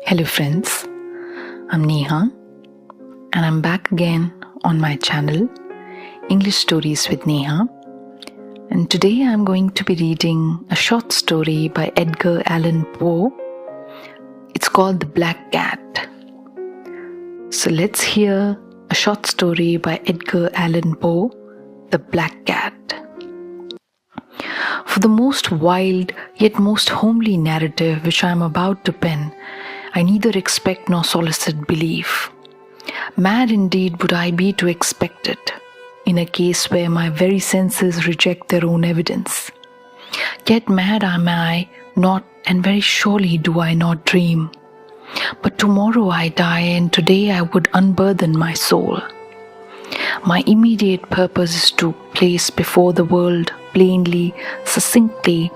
Hello friends, I'm Neha and I'm back again on my channel English Stories with Neha, and today I'm going to be reading a short story by Edgar Allan Poe. It's called The Black Cat. So let's hear a short story by Edgar Allan Poe, The Black Cat. For the most wild yet most homely narrative which I am about to pen, I neither expect nor solicit belief. Mad indeed would I be to expect it, in a case where my very senses reject their own evidence. Yet mad am I not, and very surely do I not dream. But tomorrow I die, and today I would unburthen my soul. My immediate purpose is to place before the world plainly, succinctly,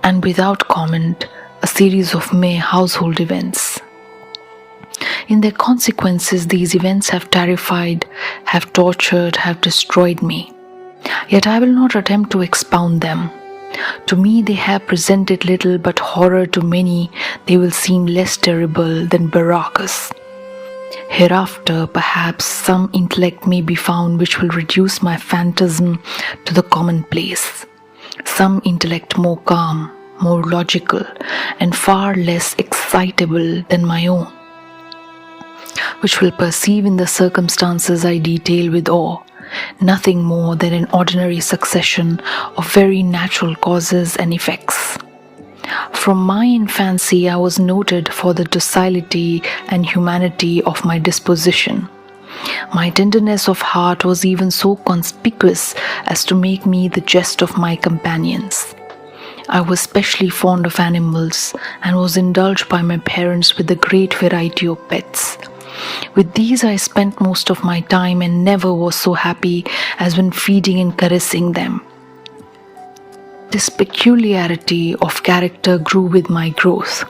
and without comment, a series of mere household events. In their consequences, these events have terrified, have tortured, have destroyed me. Yet I will not attempt to expound them. To me they have presented little, but horror to many they will seem less terrible than Baracus. Hereafter, perhaps, some intellect may be found which will reduce my phantasm to the commonplace. Some intellect more calm, more logical, and far less excitable than my own, which will perceive in the circumstances I detail with awe nothing more than an ordinary succession of very natural causes and effects. From my infancy I was noted for the docility and humanity of my disposition. My tenderness of heart was even so conspicuous as to make me the jest of my companions. I was specially fond of animals and was indulged by my parents with a great variety of pets. With these I spent most of my time and never was so happy as when feeding and caressing them. This peculiarity of character grew with my growth,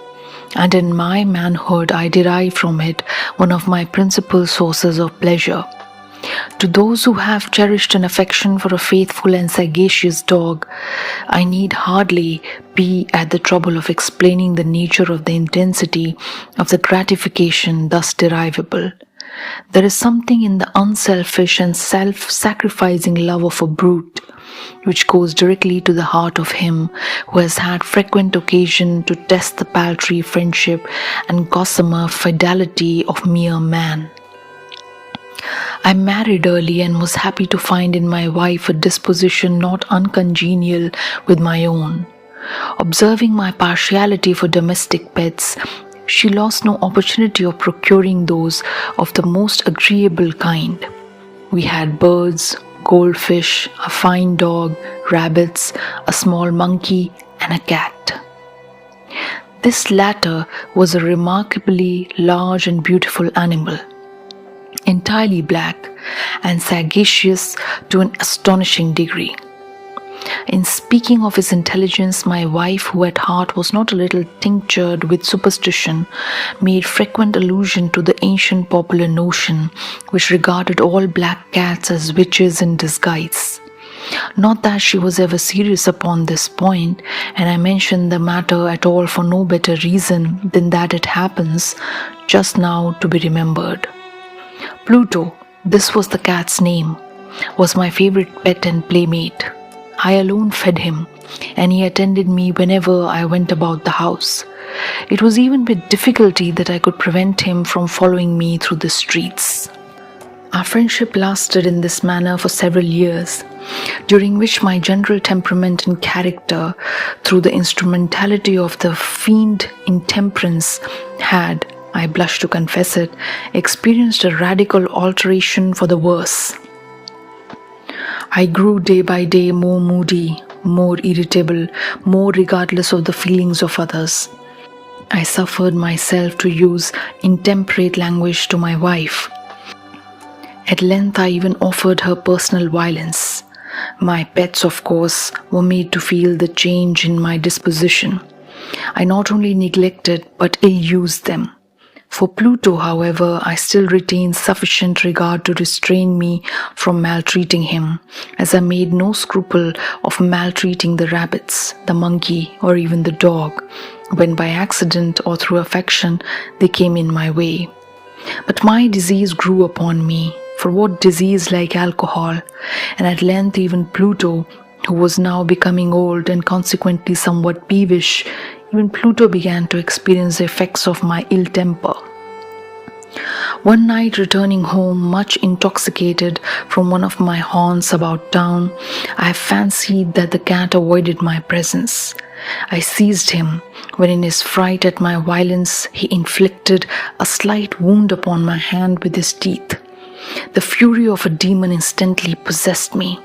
and in my manhood I derived from it one of my principal sources of pleasure. To those who have cherished an affection for a faithful and sagacious dog, I need hardly be at the trouble of explaining the nature of the intensity of the gratification thus derivable. There is something in the unselfish and self-sacrificing love of a brute which goes directly to the heart of him who has had frequent occasion to test the paltry friendship and gossamer fidelity of mere man. I married early and was happy to find in my wife a disposition not uncongenial with my own. Observing my partiality for domestic pets, she lost no opportunity of procuring those of the most agreeable kind. We had birds, goldfish, a fine dog, rabbits, a small monkey, and a cat. This latter was a remarkably large and beautiful animal, entirely black and sagacious to an astonishing degree. In speaking of his intelligence, my wife, who at heart was not a little tinctured with superstition, made frequent allusion to the ancient popular notion which regarded all black cats as witches in disguise. Not that she was ever serious upon this point, and I mention the matter at all for no better reason than that it happens just now to be remembered. Pluto, this was the cat's name, was my favorite pet and playmate. I alone fed him, and he attended me whenever I went about the house. It was even with difficulty that I could prevent him from following me through the streets. Our friendship lasted in this manner for several years, during which my general temperament and character, through the instrumentality of the fiend intemperance, had, I blush to confess it, experienced a radical alteration for the worse. I grew day by day more moody, more irritable, more regardless of the feelings of others. I suffered myself to use intemperate language to my wife. At length I even offered her personal violence. My pets, of course, were made to feel the change in my disposition. I not only neglected but ill-used them. For Pluto, however, I still retained sufficient regard to restrain me from maltreating him, as I made no scruple of maltreating the rabbits, the monkey, or even the dog, when by accident or through affection they came in my way. But my disease grew upon me, for what disease like alcohol, and at length even Pluto, who was now becoming old and consequently somewhat peevish, even Pluto began to experience the effects of my ill temper. One night, returning home much intoxicated from one of my haunts about town, I fancied that the cat avoided my presence. I seized him, when in his fright at my violence he inflicted a slight wound upon my hand with his teeth. The fury of a demon instantly possessed me.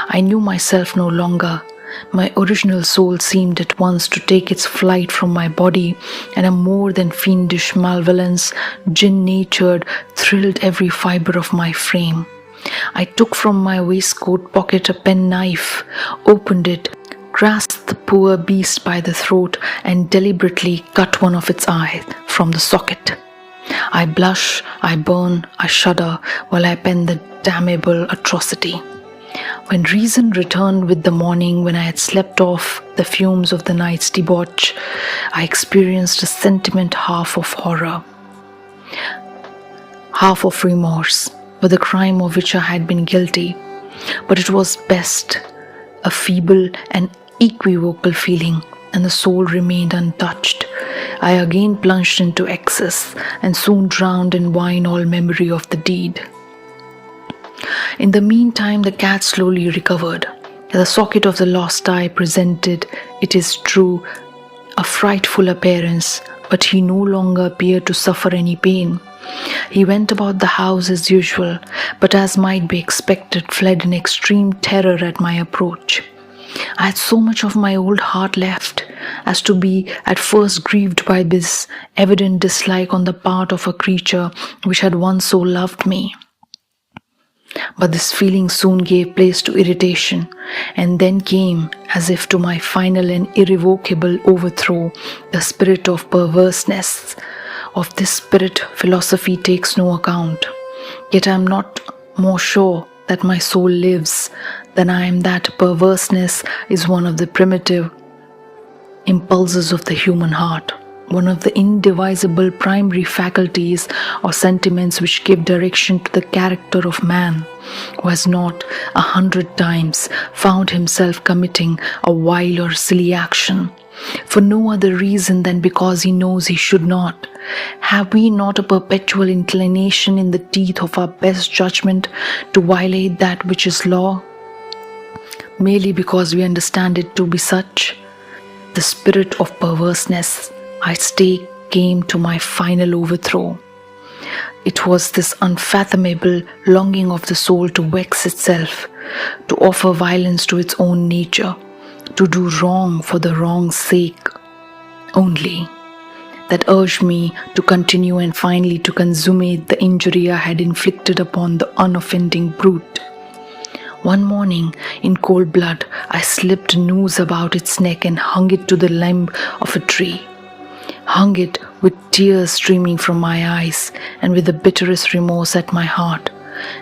I knew myself no longer. My original soul seemed at once to take its flight from my body, and a more than fiendish malevolence, gin-natured, thrilled every fibre of my frame. I took from my waistcoat pocket a penknife, opened it, grasped the poor beast by the throat, and deliberately cut one of its eyes from the socket. I blush, I burn, I shudder, while I pen the damnable atrocity. When reason returned with the morning, when I had slept off the fumes of the night's debauch, I experienced a sentiment half of horror, half of remorse for the crime of which I had been guilty. But it was best a feeble and equivocal feeling, and the soul remained untouched. I again plunged into excess, and soon drowned in wine all memory of the deed. In the meantime, the cat slowly recovered. The socket of the lost eye presented, it is true, a frightful appearance, but he no longer appeared to suffer any pain. He went about the house as usual, but as might be expected, fled in extreme terror at my approach. I had so much of my old heart left as to be at first grieved by this evident dislike on the part of a creature which had once so loved me. But this feeling soon gave place to irritation, and then came, as if to my final and irrevocable overthrow, the spirit of perverseness. Of this spirit philosophy takes no account. Yet I am not more sure that my soul lives than I am that perverseness is one of the primitive impulses of the human heart, one of the indivisible primary faculties or sentiments which give direction to the character of man, who has not 100 times found himself committing a vile or silly action, for no other reason than because he knows he should not. Have we not a perpetual inclination in the teeth of our best judgment to violate that which is law, merely because we understand it to be such? The spirit of perverseness, I say, came to my final overthrow. It was this unfathomable longing of the soul to vex itself, to offer violence to its own nature, to do wrong for the wrong's sake only, that urged me to continue and finally to consummate the injury I had inflicted upon the unoffending brute. One morning, in cold blood, I slipped a noose about its neck and hung it to the limb of a tree. Hung it with tears streaming from my eyes and with the bitterest remorse at my heart.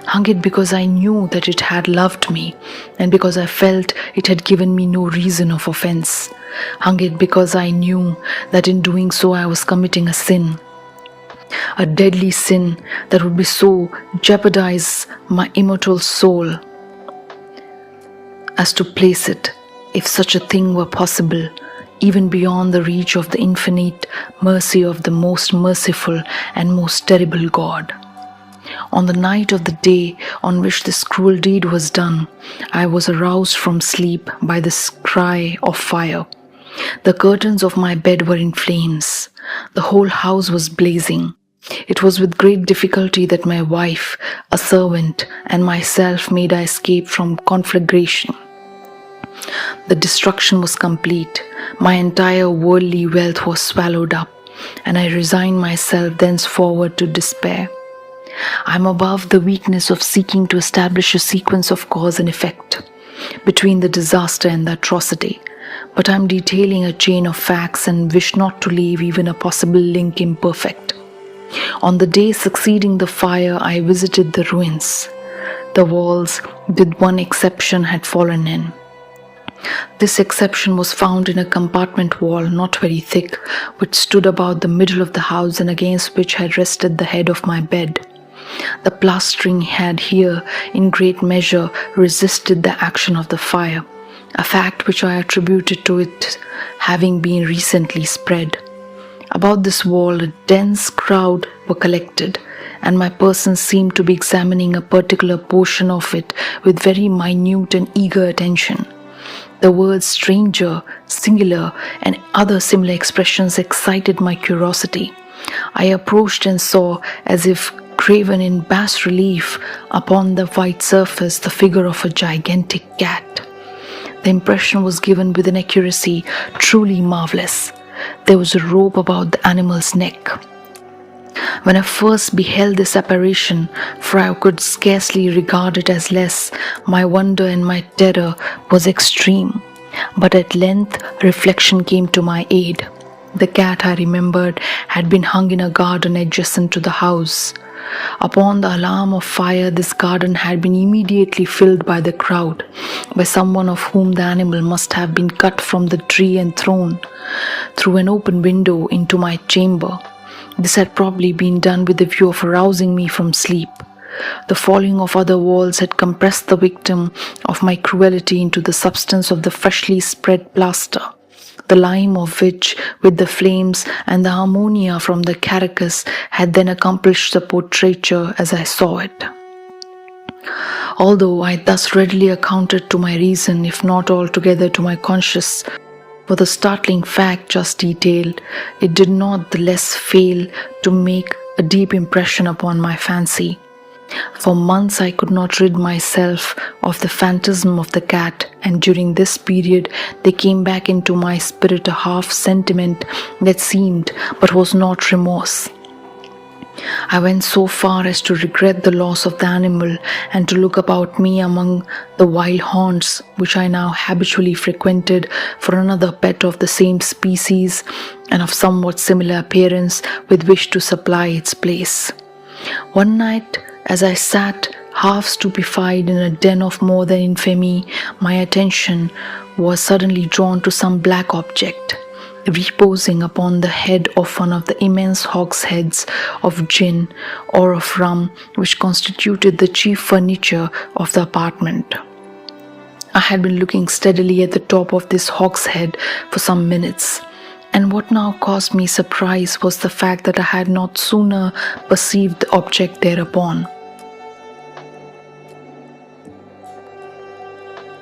Hung it because I knew that it had loved me, and because I felt it had given me no reason of offense. Hung it because I knew that in doing so I was committing a sin, a deadly sin that would be so jeopardize my immortal soul as to place it, if such a thing were possible, even beyond the reach of the infinite mercy of the most merciful and most terrible God. On the night of the day on which this cruel deed was done, I was aroused from sleep by this cry of fire. The curtains of my bed were in flames. The whole house was blazing. It was with great difficulty that my wife, a servant, and myself made our escape from conflagration. The destruction was complete. My entire worldly wealth was swallowed up, and I resigned myself thenceforward to despair. I am above the weakness of seeking to establish a sequence of cause and effect between the disaster and the atrocity, but I am detailing a chain of facts and wish not to leave even a possible link imperfect. On the day succeeding the fire, I visited the ruins. The walls, with one exception, had fallen in. This exception was found in a compartment wall not very thick, which stood about the middle of the house and against which had rested the head of my bed. The plastering had here, in great measure, resisted the action of the fire, a fact which I attributed to it having been recently spread. About this wall a dense crowd were collected, and my person seemed to be examining a particular portion of it with very minute and eager attention. The words stranger, singular, and other similar expressions excited my curiosity. I approached and saw, as if graven in bas relief upon the white surface, the figure of a gigantic cat. The impression was given with an accuracy truly marvelous. There was a rope about the animal's neck. When I first beheld this apparition, for I could scarcely regard it as less, my wonder and my terror was extreme. But at length reflection came to my aid. The cat, I remembered, had been hung in a garden adjacent to the house. Upon the alarm of fire, this garden had been immediately filled by the crowd, by someone of whom the animal must have been cut from the tree and thrown through an open window into my chamber. This had probably been done with the view of arousing me from sleep. The falling of other walls had compressed the victim of my cruelty into the substance of the freshly spread plaster, the lime of which, with the flames and the ammonia from the carcass, had then accomplished the portraiture as I saw it. Although I thus readily accounted to my reason, if not altogether to my conscience, for the startling fact just detailed, it did not the less fail to make a deep impression upon my fancy. For months I could not rid myself of the phantasm of the cat, and during this period there came back into my spirit a half sentiment that seemed but was not remorse. I went so far as to regret the loss of the animal and to look about me among the wild haunts which I now habitually frequented for another pet of the same species and of somewhat similar appearance with which to supply its place. One night, as I sat half stupefied in a den of more than infamy, my attention was suddenly drawn to some black object reposing upon the head of one of the immense hogsheads of gin or of rum which constituted the chief furniture of the apartment. I had been looking steadily at the top of this hogshead for some minutes, and what now caused me surprise was the fact that I had not sooner perceived the object thereupon.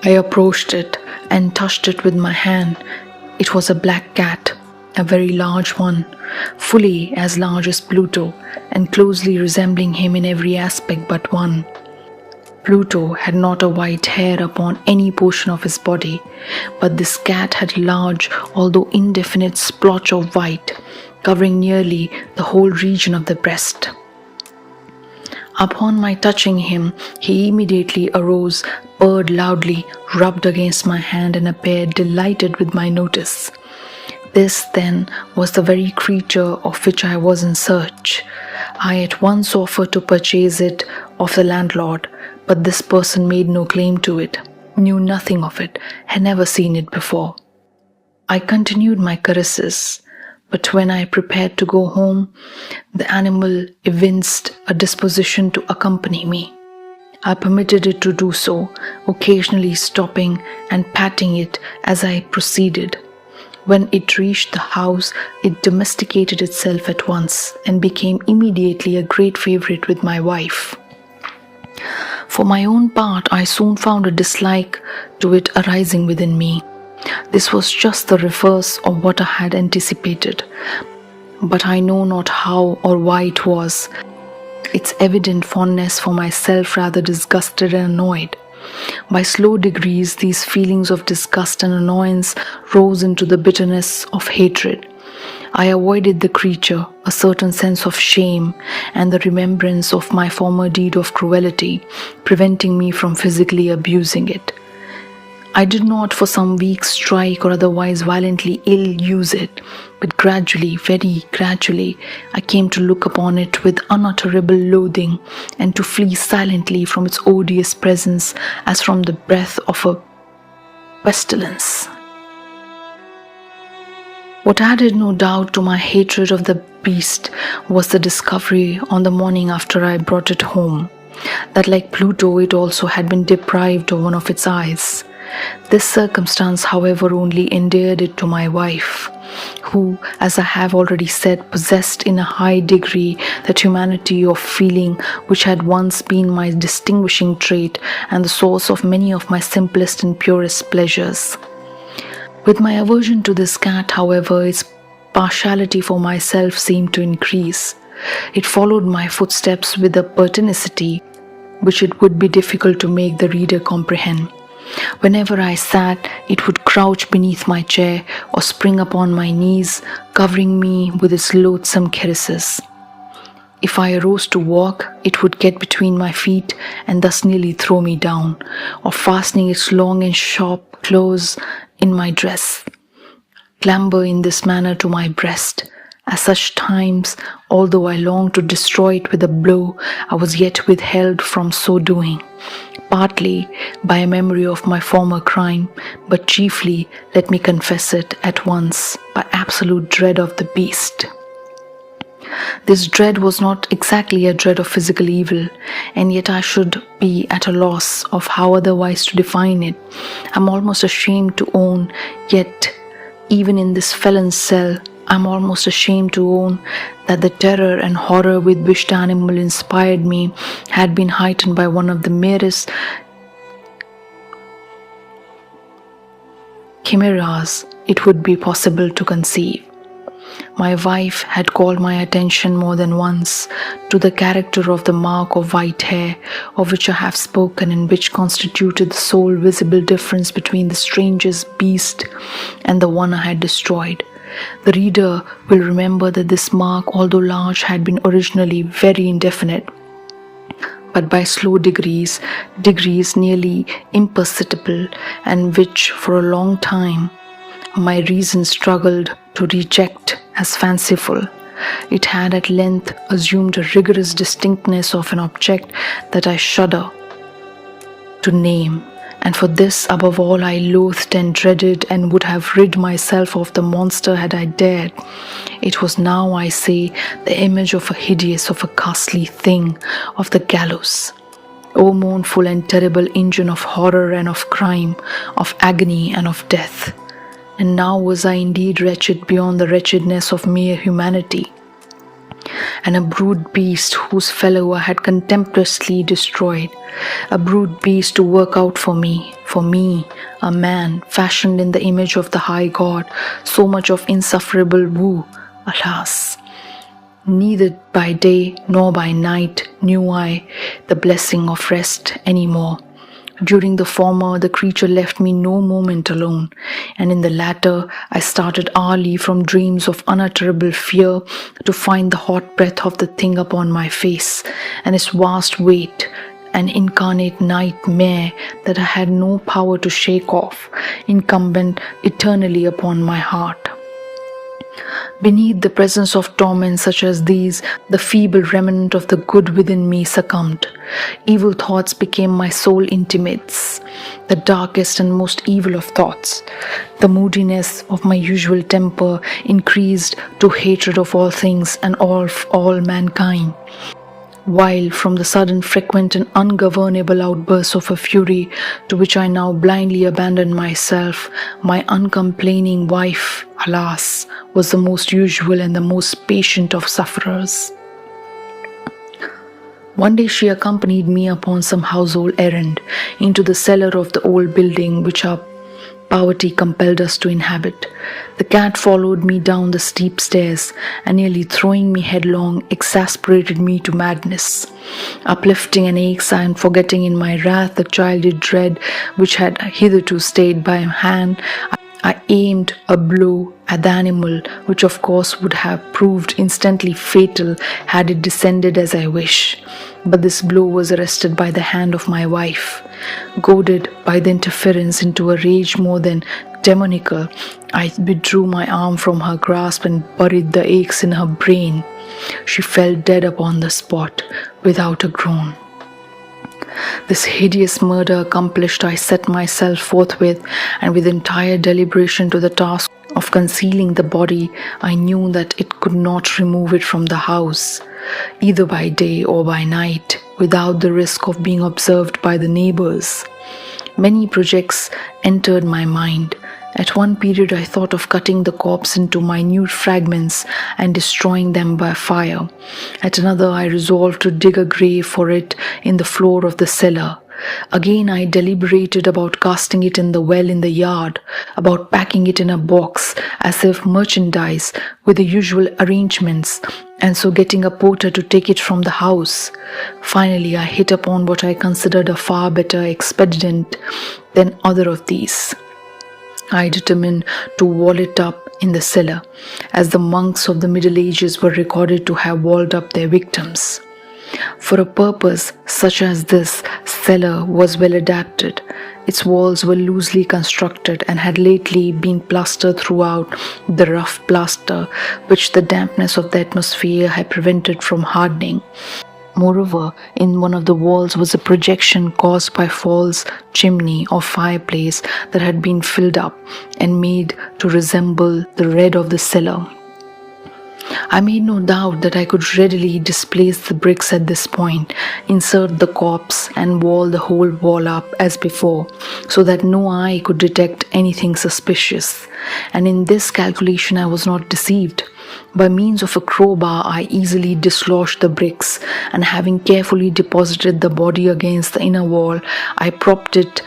I approached it and touched it with my hand. It was a black cat, a very large one, fully as large as Pluto, and closely resembling him in every aspect but one. Pluto had not a white hair upon any portion of his body, but this cat had a large, although indefinite splotch of white, covering nearly the whole region of the breast. Upon my touching him, he immediately arose, purred loudly, rubbed against my hand, and appeared delighted with my notice. This, then, was the very creature of which I was in search. I at once offered to purchase it of the landlord, but this person made no claim to it, knew nothing of it, had never seen it before. I continued my caresses, but when I prepared to go home, the animal evinced a disposition to accompany me. I permitted it to do so, occasionally stopping and patting it as I proceeded. When it reached the house, it domesticated itself at once and became immediately a great favorite with my wife. For my own part, I soon found a dislike to it arising within me. This was just the reverse of what I had anticipated, but I know not how or why it was. Its evident fondness for myself rather disgusted and annoyed. By slow degrees, these feelings of disgust and annoyance rose into the bitterness of hatred. I avoided the creature, a certain sense of shame and the remembrance of my former deed of cruelty, preventing me from physically abusing it. I did not for some weeks strike or otherwise violently ill-use it, but gradually, very gradually, I came to look upon it with unutterable loathing and to flee silently from its odious presence as from the breath of a pestilence. What added no doubt to my hatred of the beast was the discovery on the morning after I brought it home that, like Pluto, it also had been deprived of one of its eyes. This circumstance, however, only endeared it to my wife, who, as I have already said, possessed in a high degree that humanity of feeling which had once been my distinguishing trait and the source of many of my simplest and purest pleasures. With my aversion to this cat, however, its partiality for myself seemed to increase. It followed my footsteps with a pertinacity which it would be difficult to make the reader comprehend. Whenever I sat, it would crouch beneath my chair or spring upon my knees, covering me with its loathsome caresses. If I arose to walk, it would get between my feet and thus nearly throw me down, or fastening its long and sharp claws in my dress, clamber in this manner to my breast. At such times, although I longed to destroy it with a blow, I was yet withheld from so doing, partly by a memory of my former crime, but chiefly, let me confess it at once, by absolute dread of the beast. This dread was not exactly a dread of physical evil, and yet I should be at a loss of how otherwise to define it. I'm almost ashamed to own, yet even in this felon's cell, I'm almost ashamed to own that the terror and horror with which the animal inspired me had been heightened by one of the merest chimeras it would be possible to conceive. My wife had called my attention more than once to the character of the mark of white hair of which I have spoken and which constituted the sole visible difference between the strangest beast and the one I had destroyed. The reader will remember that this mark, although large, had been originally very indefinite, but by slow degrees nearly imperceptible, and which for a long time my reason struggled to reject as fanciful. It had at length assumed a rigorous distinctness of an object that I shudder to name, and for this above all I loathed and dreaded and would have rid myself of the monster had I dared. It was now, I say, the image of a hideous, of a ghastly thing, of the gallows. O mournful and terrible engine of horror and of crime, of agony and of death! And now was I indeed wretched beyond the wretchedness of mere humanity, and a brute beast whose fellow I had contemptuously destroyed, a brute beast to work out for me, a man fashioned in the image of the high God, so much of insufferable woe. Alas! Neither by day nor by night knew I the blessing of rest any more. During the former, the creature left me no moment alone, and in the latter, I started hourly from dreams of unutterable fear to find the hot breath of the thing upon my face, and its vast weight, an incarnate nightmare that I had no power to shake off, incumbent eternally upon my heart. Beneath the presence of torments such as these, the feeble remnant of the good within me succumbed. Evil thoughts became my sole intimates, the darkest and most evil of thoughts. The moodiness of my usual temper increased to hatred of all things and all mankind, while from the sudden, frequent and ungovernable outbursts of a fury to which I now blindly abandoned myself, my uncomplaining wife, alas, was the most usual and the most patient of sufferers. One day she accompanied me upon some household errand into the cellar of the old building which our poverty compelled us to inhabit. The cat followed me down the steep stairs and, nearly throwing me headlong, exasperated me to madness. Uplifting an axe and forgetting in my wrath the childish dread which had hitherto stayed by hand, I aimed a blow at the animal, which of course would have proved instantly fatal had it descended as I wished. But this blow was arrested by the hand of my wife. Goaded by the interference into a rage more than demoniacal, I withdrew my arm from her grasp and buried the aches in her brain. She fell dead upon the spot, without a groan. This hideous murder accomplished, I set myself forthwith and with entire deliberation to the task of concealing the body. I knew that it could not remove it from the house, either by day or by night, without the risk of being observed by the neighbors. Many projects entered my mind. At one period, I thought of cutting the corpse into minute fragments and destroying them by fire. At another, I resolved to dig a grave for it in the floor of the cellar. Again, I deliberated about casting it in the well in the yard, about packing it in a box as if merchandise with the usual arrangements, and so getting a porter to take it from the house. Finally, I hit upon what I considered a far better expedient than either of these. I determined to wall it up in the cellar, as the monks of the Middle Ages were recorded to have walled up their victims. For a purpose such as this, cellar was well adapted. Its walls were loosely constructed and had lately been plastered throughout, the rough plaster which the dampness of the atmosphere had prevented from hardening. Moreover, in one of the walls was a projection caused by false chimney or fireplace that had been filled up and made to resemble the red of the cellar. I made no doubt that I could readily displace the bricks at this point, insert the corpse and wall the whole wall up as before, so that no eye could detect anything suspicious. And in this calculation I was not deceived. By means of a crowbar, I easily dislodged the bricks, and having carefully deposited the body against the inner wall, I propped it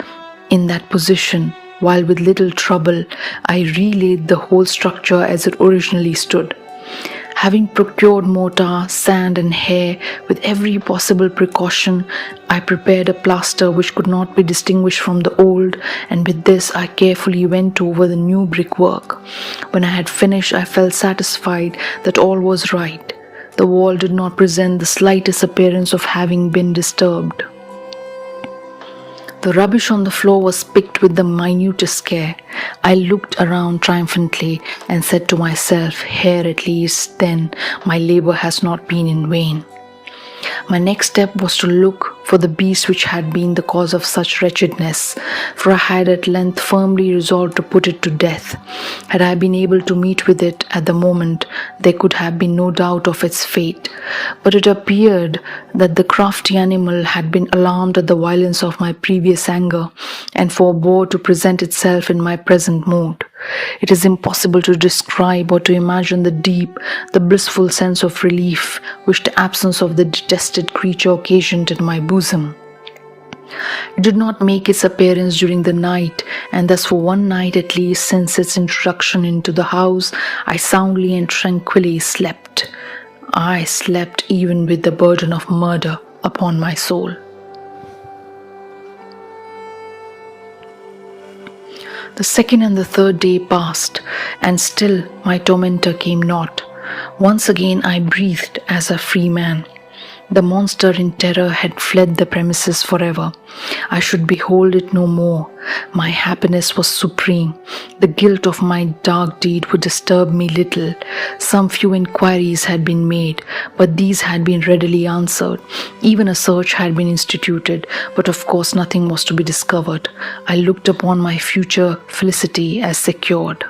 in that position, while with little trouble I relaid the whole structure as it originally stood. Having procured mortar, sand and hair with every possible precaution, I prepared a plaster which could not be distinguished from the old, and with this I carefully went over the new brickwork. When I had finished, I felt satisfied that all was right. The wall did not present the slightest appearance of having been disturbed. The rubbish on the floor was picked with the minutest care. I looked around triumphantly and said to myself, "Here at least, then, my labor has not been in vain." My next step was to look for the beast which had been the cause of such wretchedness, for I had at length firmly resolved to put it to death. Had I been able to meet with it at the moment, there could have been no doubt of its fate. But it appeared that the crafty animal had been alarmed at the violence of my previous anger, and forbore to present itself in my present mood. It is impossible to describe or to imagine the deep, the blissful sense of relief which the absence of the detested creature occasioned in my bosom. It did not make its appearance during the night, and thus for one night at least since its introduction into the house, I soundly and tranquilly slept. I slept even with the burden of murder upon my soul. The second and the third day passed, and still my tormentor came not. Once again I breathed as a free man. The monster in terror had fled the premises forever. I should behold it no more. My happiness was supreme. The guilt of my dark deed would disturb me little. Some few inquiries had been made, but these had been readily answered. Even a search had been instituted, but of course nothing was to be discovered. I looked upon my future felicity as secured.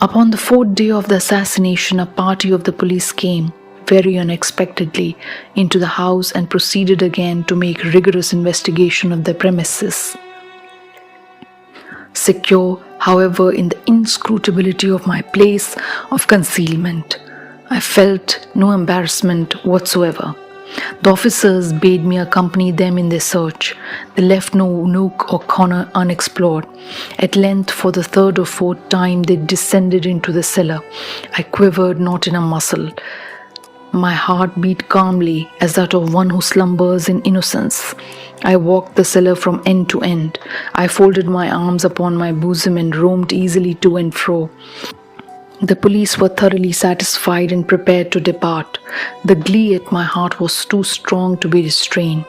Upon the fourth day of the assassination, a party of the police came, very unexpectedly, into the house and proceeded again to make rigorous investigation of the premises. Secure, however, in the inscrutability of my place of concealment, I felt no embarrassment whatsoever. The officers bade me accompany them in their search. They left no nook or corner unexplored. At length, for the third or fourth time, they descended into the cellar. I quivered not in a muscle. My heart beat calmly as that of one who slumbers in innocence. I walked the cellar from end to end. I folded my arms upon my bosom and roamed easily to and fro. The police were thoroughly satisfied and prepared to depart. The glee at my heart was too strong to be restrained.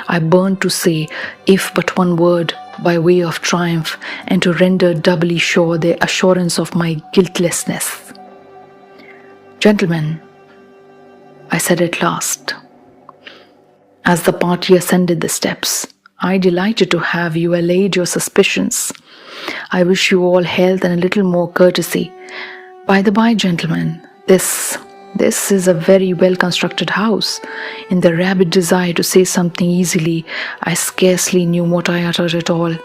I burned to say, if but one word, by way of triumph, and to render doubly sure the assurance of my guiltlessness. "Gentlemen," I said at last, as the party ascended the steps, "I delighted to have you allayed your suspicions. I wish you all health and a little more courtesy. By the by, gentlemen, this is a very well-constructed house." In the rabid desire to say something easily, I scarcely knew what I uttered at all.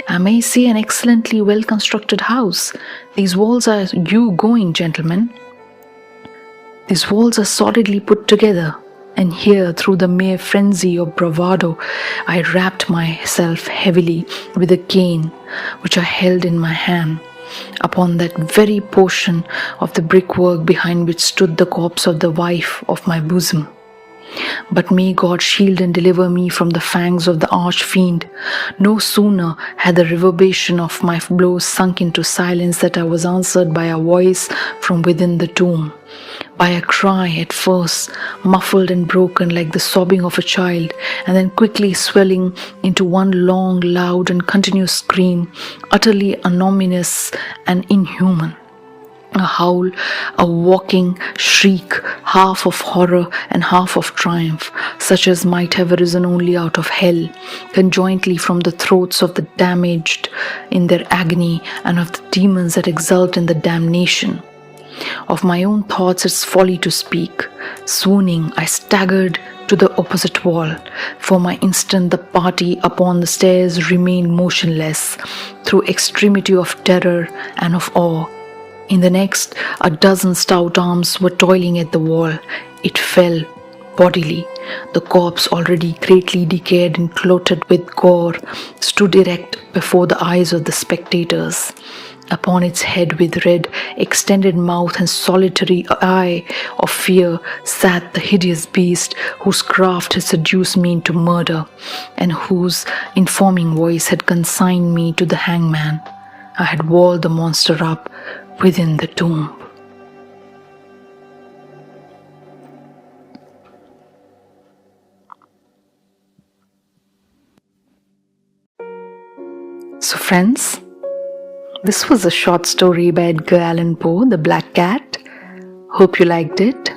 "I may say an excellently well-constructed house. These walls are going, gentlemen. These walls are solidly put together." And here, through the mere frenzy of bravado, I rapped myself heavily with a cane which I held in my hand upon that very portion of the brickwork behind which stood the corpse of the wife of my bosom. But may God shield and deliver me from the fangs of the arch fiend. No sooner had the reverberation of my blows sunk into silence that I was answered by a voice from within the tomb. By a cry at first muffled and broken like the sobbing of a child, and then quickly swelling into one long, loud and continuous scream, utterly anomalous and inhuman. A howl, a walking shriek, half of horror and half of triumph, such as might have arisen only out of hell, conjointly from the throats of the damaged in their agony and of the demons that exult in the damnation. Of my own thoughts it's folly to speak. Swooning, I staggered to the opposite wall. For my instant the party upon the stairs remained motionless, through extremity of terror and of awe. In the next, a dozen stout arms were toiling at the wall. It fell bodily. The corpse, already greatly decayed and clotted with gore, stood erect before the eyes of the spectators. Upon its head, with red, extended mouth and solitary eye of fear, sat the hideous beast whose craft had seduced me into murder, and whose informing voice had consigned me to the hangman. I had walled the monster up within the tomb. So friends, this was a short story by Edgar Allan Poe, The Black Cat. Hope you liked it.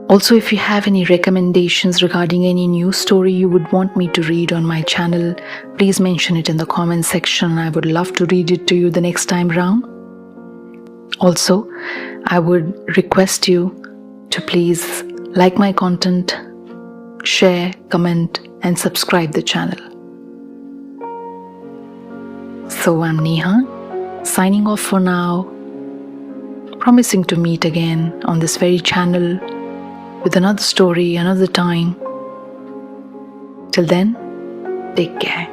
Also, if you have any recommendations regarding any new story you would want me to read on my channel, please mention it in the comment section. I would love to read it to you the next time round. Also, I would request you to please like my content, share, comment, and subscribe the channel. So I'm Neha, signing off for now, promising to meet again on this very channel with another story, another time. Till then, take care.